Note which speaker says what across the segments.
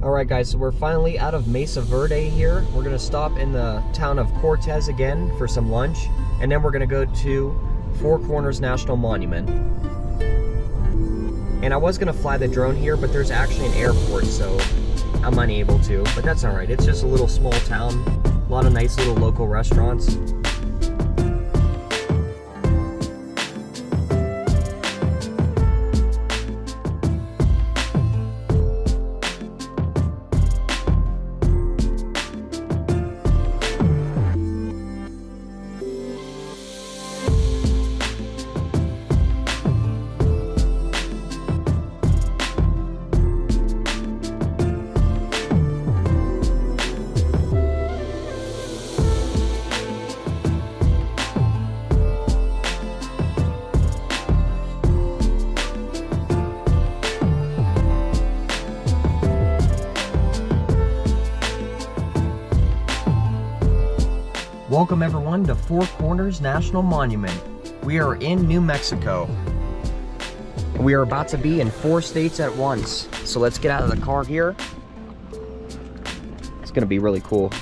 Speaker 1: Alright guys, so we're finally out of Mesa Verde here. We're going to stop in the town of Cortez again for some lunch, and then we're going to go to Four Corners National Monument. And I was going to fly the drone here, but there's actually an airport, so I'm unable to. But that's alright, it's just a little small town, a lot of nice little local restaurants. Welcome everyone to Four Corners National Monument. We are in New Mexico. We are about to be in 4 states at once. So let's get out of the car here. It's gonna be really cool.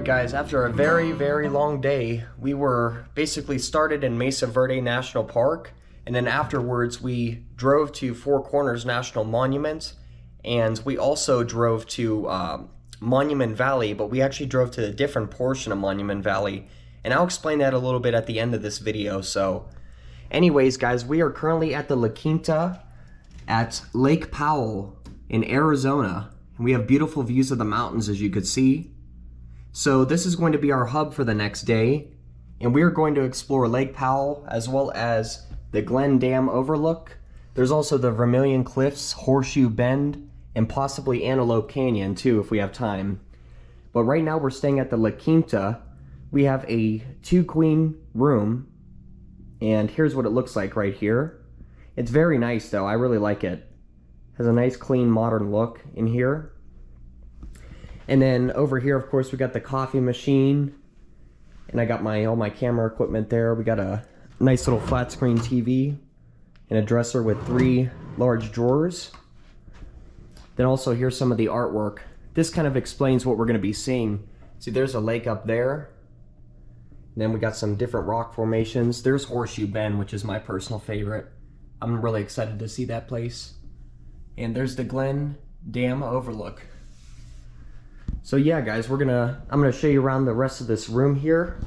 Speaker 1: Alright guys, after a very long day, we were basically started in Mesa Verde National Park, and then afterwards we drove to Four Corners National Monument, and we also drove to Monument Valley, but we actually drove to a different portion of Monument Valley, and I'll explain that a little bit at the end of this video. So anyways guys, we are currently at the La Quinta at Lake Powell in Arizona. We have beautiful views of the mountains, as you could see. So this is going to be our hub for the next day, and we are going to explore Lake Powell as well as the Glen Dam overlook. There's also the Vermilion Cliffs, Horseshoe Bend, and possibly Antelope Canyon too if we have time. But right now we're staying at the La Quinta. We have a 2-queen room, and here's what it looks like right here. It's very nice though, I really like it. Has a nice clean modern look in here. And then over here, of course, we got the coffee machine, and I got all my camera equipment there. We got a nice little flat screen TV and a dresser with 3 large drawers. Then also here's some of the artwork. This kind of explains what we're going to be seeing. See, there's a lake up there. And then we got some different rock formations. There's Horseshoe Bend, which is my personal favorite. I'm really excited to see that place. And there's the Glen Dam overlook. So yeah guys, I'm gonna show you around the rest of this room here.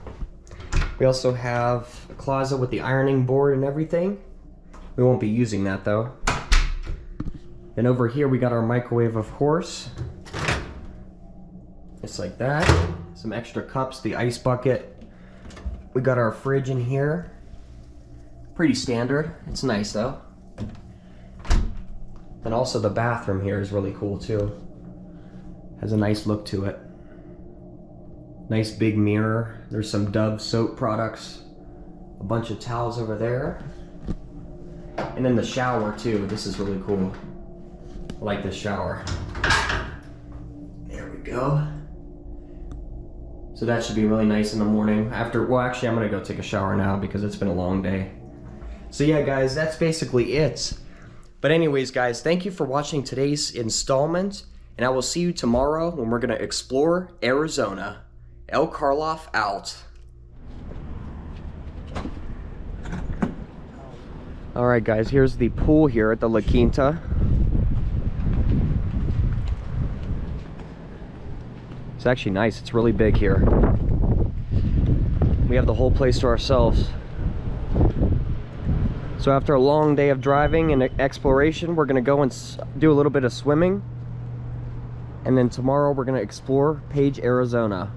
Speaker 1: We also have a closet with the ironing board and everything. We won't be using that though. And over here we got our microwave, of course. Just like that. Some extra cups, the ice bucket. We got our fridge in here. Pretty standard. It's nice though. And also the bathroom here is really cool too. Has a nice look to it. Nice big mirror. There's some Dove soap products. A bunch of towels over there. And then the shower too. This is really cool. I like this shower. There we go. So that should be really nice in the morning. Well actually I'm gonna go take a shower now because it's been a long day. So yeah guys, that's basically it. But anyways guys, thank you for watching today's installment. And I will see you tomorrow when we're going to explore Arizona. El Karloff out. Alright guys, here's the pool here at the La Quinta. It's actually nice, it's really big here. We have the whole place to ourselves. So after a long day of driving and exploration, we're going to go and do a little bit of swimming. And then tomorrow we're going to explore Page, Arizona.